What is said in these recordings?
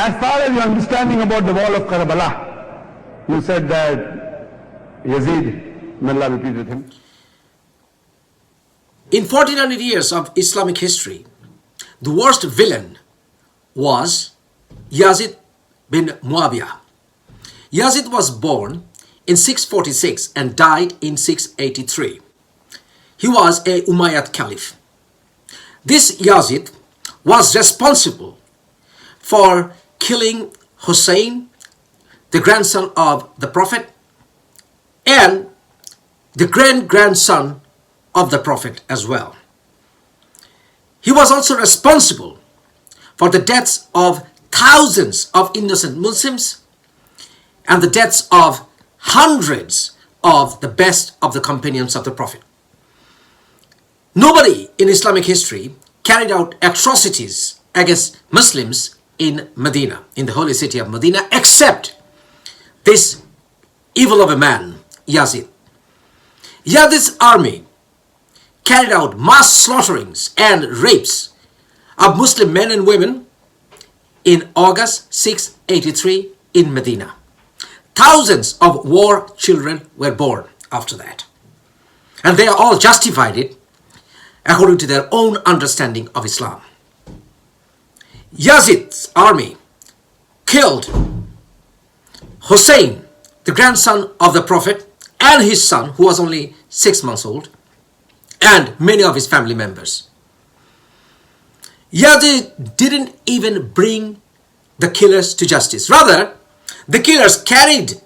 As far as your understanding about the wall of Karbala, you said that Yazid, may Allah be pleased with him. In 1400 years of Islamic history, the worst villain was Yazid bin Muawiyah. Yazid was born in 646 and died in 683. He was a Umayyad Caliph. This Yazid was responsible for killing Hussein, the grandson of the Prophet, and the great-grandson of the Prophet as well. He was also responsible for the deaths of thousands of innocent Muslims and the deaths of hundreds of the best of the companions of the Prophet. Nobody in Islamic history carried out atrocities against Muslims in Medina, in the holy city of Medina, except this evil of a man, Yazid. Yazid's army carried out mass slaughterings and rapes of Muslim men and women in August 683 in Medina. Thousands of war children were born after that. And they all justified it according to their own understanding of Islam. Yazid's army killed Hussein, the grandson of the Prophet, and his son, who was only 6 months old, and many of his family members. Yazid didn't even bring the killers to justice. Rather, the killers carried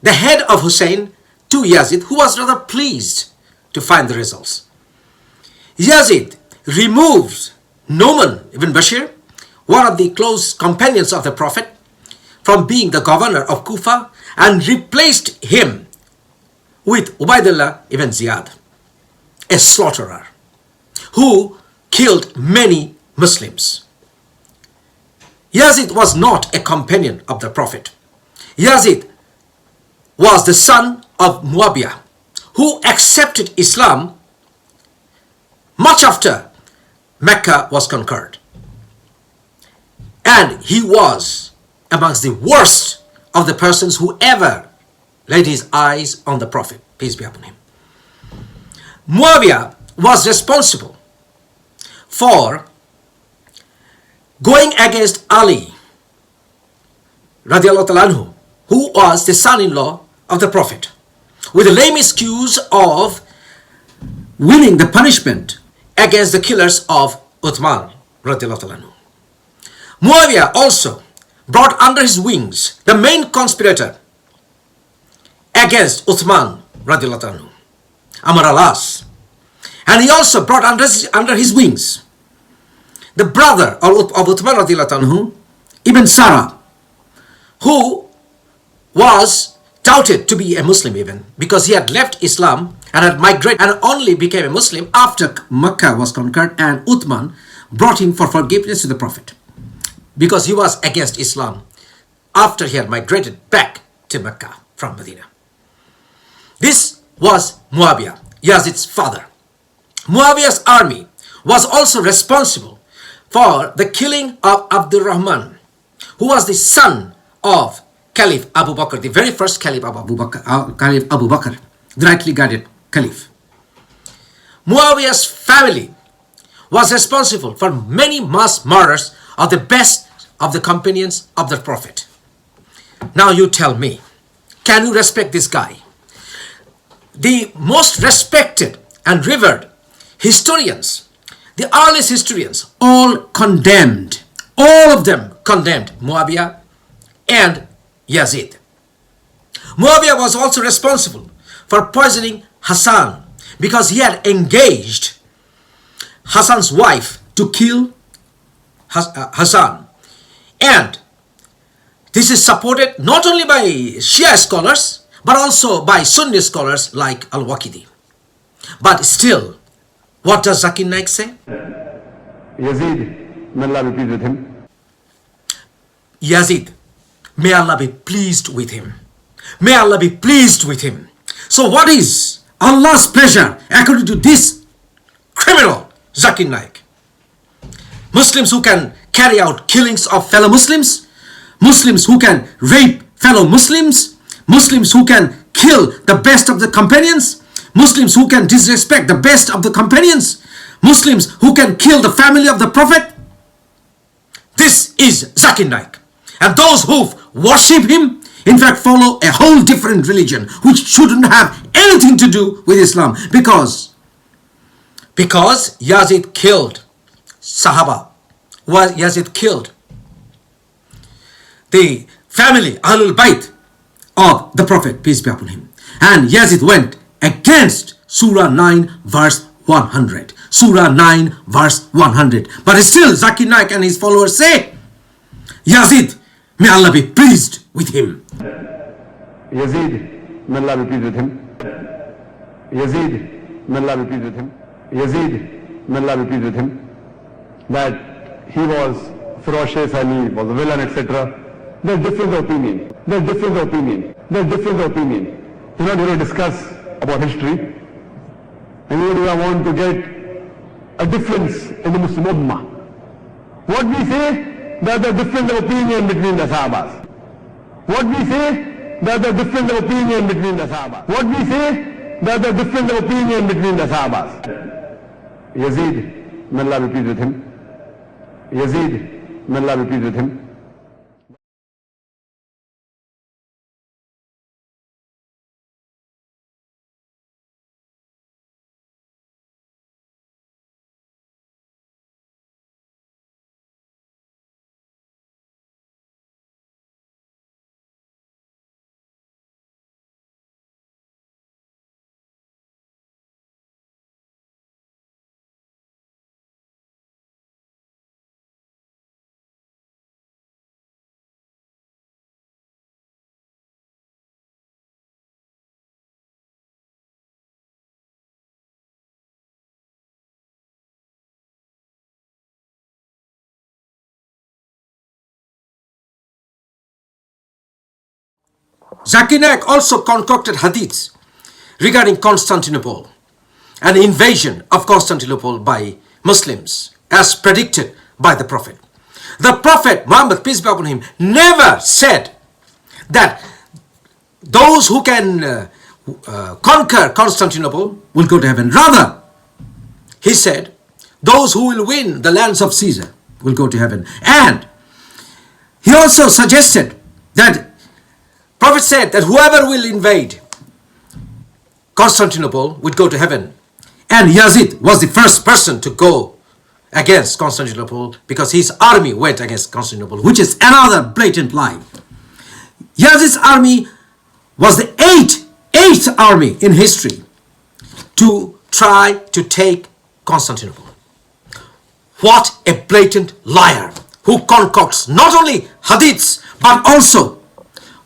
the head of Hussein to Yazid, who was rather pleased to find the results. Yazid removed Nu'man ibn Bashir, one of the close companions of the Prophet, from being the governor of Kufa and replaced him with Ubaidullah ibn Ziyad, a slaughterer who killed many Muslims. Yazid was not a companion of the Prophet. Yazid was the son of Muawiyah, who accepted Islam much after Mecca was conquered. And he was amongst the worst of the persons who ever laid his eyes on the Prophet, peace be upon him. Muawiyah was responsible for going against Ali, radiallahu ta'ala anhu, who was the son-in-law of the Prophet, with the lame excuse of winning the punishment against the killers of Uthman, radiallahu ta'ala anhu. Muawiyah also brought under his wings the main conspirator against Uthman, radiallahu ta'ala anhu, Amr al-As. And he also brought under his wings the brother of Uthman, radiallahu ta'ala anhu, Ibn Sara, who was touted to be a Muslim even, because he had left Islam and had migrated and only became a Muslim after Mecca was conquered, and Uthman brought him for forgiveness to the Prophet, because he was against Islam after he had migrated back to Mecca from Medina. This was Muawiyah, Yazid's father. Muawiyah's army was also responsible for the killing of Abdul Rahman, who was the son of Caliph Abu Bakr, the very first Caliph of Caliph Abu Bakr, the rightly guided Caliph. Muawiyah's family was responsible for many mass murders of the best of the companions of the Prophet. Now you tell me, can you respect this guy? The most respected and revered historians, the earliest historians, all condemned, all of them condemned Muawiyah and Yazid. Muawiyah was also responsible for poisoning Hassan, because he had engaged Hassan's wife to kill Hassan. And this is supported not only by Shia scholars, but also by Sunni scholars like Al-Waqidi. But still, what does Zakir Naik say? Yazid, may Allah be pleased with him. Yazid, may Allah be pleased with him. May Allah be pleased with him. So what is Allah's pleasure according to this criminal Zakir Naik? Muslims who can carry out killings of fellow Muslims, Muslims who can rape fellow Muslims, Muslims who can kill the best of the companions, Muslims who can disrespect the best of the companions, Muslims who can kill the family of the Prophet. This is Zakir Naik. And those who worship him, in fact, follow a whole different religion which shouldn't have anything to do with Islam, because Yazid killed Sahaba. Yazid killed the family, Ahlul Bayt of the Prophet, peace be upon him. And Yazid went against Surah 9 verse 100. Surah 9 verse 100. But still Zakir Naik and his followers say, Yazid, may Allah be pleased with him. Yazid, may Allah be pleased with him. Yazid, may Allah be pleased with him. Yazid, may Allah be pleased with him. That he was ferocious and he was a villain, etc. There's difference of opinion. There's difference of opinion. There's difference of opinion. We're not going to discuss about history. And even if I want to get a difference in the Muslim Ummah, what we say, there's a difference of opinion between the Sahabas. What we say, there's a difference of opinion between the Sahabas. What we say, there's a difference of opinion between the Sahabas. Yazid, may Allah be pleased with him. Yazid, may Allah be pleased with him. Zakir Naik also concocted hadiths regarding Constantinople, an invasion of Constantinople by Muslims as predicted by the Prophet. The Prophet Muhammad, peace be upon him, never said that those who can conquer Constantinople will go to heaven. Rather, he said those who will win the lands of Caesar will go to heaven. And he also suggested that Prophet said that whoever will invade Constantinople would go to heaven. And Yazid was the first person to go against Constantinople because his army went against Constantinople, which is another blatant lie. Yazid's army was the eighth army in history to try to take Constantinople. What a blatant liar who concocts not only hadiths but also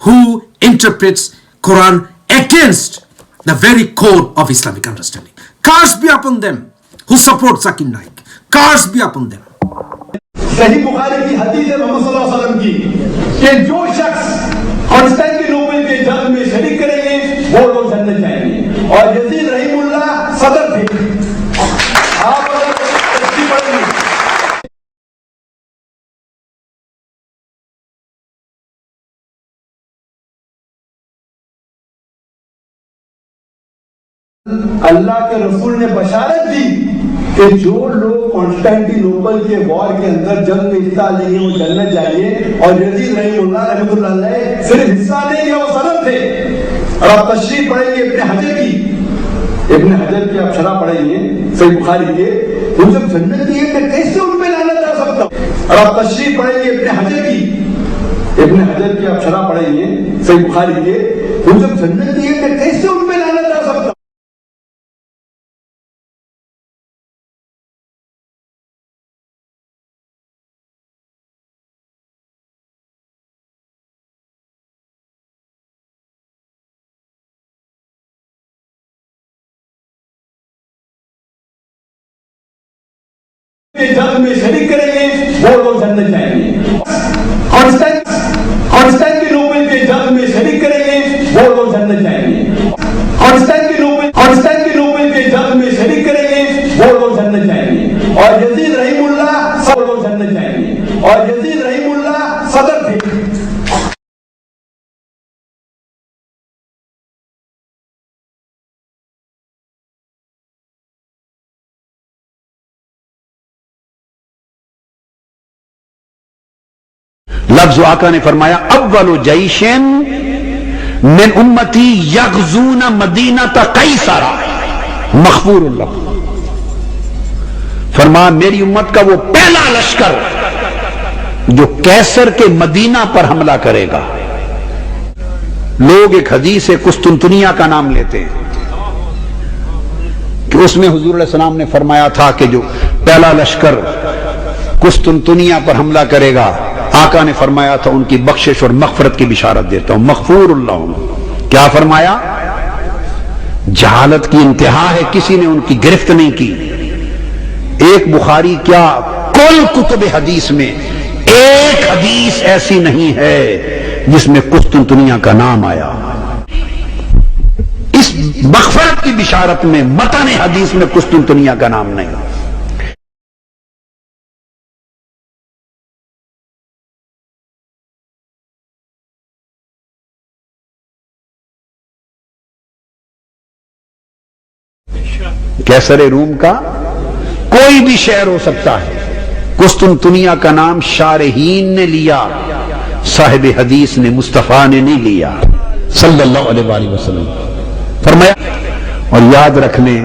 who interprets Quran against the very core of Islamic understanding. Curse be upon them who support Zakir Naik. Curse be upon them. सही बुखारी की हदीस है मोहम्मद सल्लल्लाहु अलैहि वसल्लम की कि जो शख्स कॉन्स्टेंटिनोपल के जंग में शरीक करेंगे वो लोग जन्नत जाएंगे। और यजीद रहीमुल्लाह सदर थे। आप अगर तस्बीह पढ़ेंगे अल्लाह के रसूल ने बशारत दी कि जो लोग कॉन्स्टेंटिनोपल के वॉर के अंदर जंग में हिस्सा लेंगे वो जन्नत जाएंगे। और यजीद रहमतुल्लाह अलैह सिर्फ हिस्सा नहीं लिया, वो सदर थे। और आप तशरीह पढ़ेंगे इब्न हजर की आप शरह पढ़ेंगे सही बुखारी के, वो जब जन्नत की है कैसे उन पे लानत आ सकता। और आप तशरीह पढ़ेंगे इब्न हजर की आप शरह पढ़ेंगे सही बुखारी के, वो जब जन्नत की है कैसे उन पे लानत आ सकता। जंग में शरीक करेंगे वो लोग जन्नत जाएंगे। कॉन्स्टेंटिनोपल के जंग में शरीक करेंगे वो लोग जन्नत जाएंगे। कॉन्स्टेंटिनोपल के जंग में शरीक करेंगे वो लोग जन्नत जाएंगे। और यजीद रहीमुल्लाह सब लोग जन्नत जाएंगे। और यजीद रहीमुल्लाह सदर थे। لفظ آقا نے فرمایا اول جیشن من امتی یغزون مدینہ قیصر مغفور اللہ، فرمایا میری امت کا وہ پہلا لشکر جو کیسر کے مدینہ پر حملہ کرے گا. لوگ ایک حدیث قسطنطنیہ کا نام لیتے ہیں کہ اس میں حضور علیہ السلام نے فرمایا تھا کہ جو پہلا لشکر قسطنطنیہ پر حملہ کرے گا، آقا نے فرمایا تھا ان کی بخشش اور مغفرت کی بشارت دیتا ہوں، مغفور اللہ. کیا فرمایا؟ جہالت کی انتہا ہے، کسی نے ان کی گرفت نہیں کی. ایک بخاری کیا کل کتب حدیث میں ایک حدیث ایسی نہیں ہے جس میں قسطنطنیہ کا نام آیا. اس مغفرت کی بشارت میں متن حدیث میں قسطنطنیہ کا نام نہیں. کیسر روم کا کوئی بھی شہر ہو سکتا ہے. قسطنطنیہ کا نام شارحین نے لیا، صاحب حدیث نے مصطفیٰ نے نہیں لیا صلی اللہ علیہ وآلہ وسلم. فرمایا اور یاد رکھنے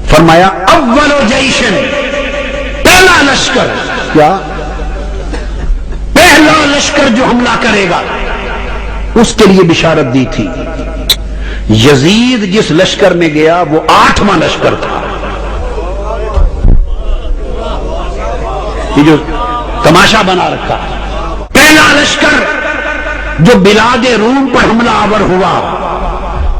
فرمایا اول جیشن، پہلا لشکر. کیا پہلا لشکر جو حملہ کرے گا اس کے لیے بشارت دی تھی. یزید جس لشکر میں گیا وہ 8واں لشکر تھا. یہ جو تماشا بنا رکھا ہے، پہلا لشکر جو بلاد روم پر حملہ آور ہوا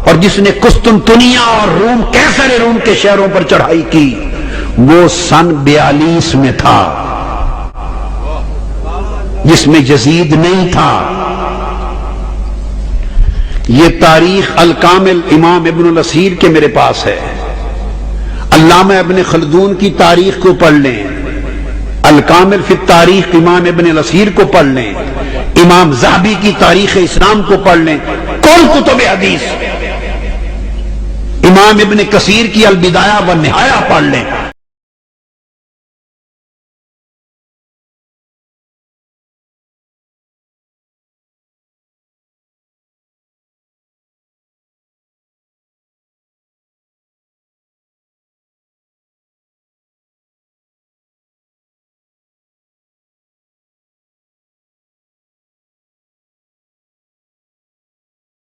اور جس نے قسطنطنیہ اور روم کیسر روم کے شہروں پر چڑھائی کی، وہ سن 42 میں تھا، جس میں یزید نہیں تھا. یہ تاریخ الکامل امام ابن الاسیر کے میرے پاس ہے. علامہ ابن خلدون کی تاریخ کو پڑھ لیں، الکامل فی التاریخ امام ابن الاسیر کو پڑھ لیں، امام ذہبی کی تاریخ اسلام کو پڑھ لیں، کل کتب حدیث، امام ابن کثیر کی البدایہ و نہایہ پڑھ لیں.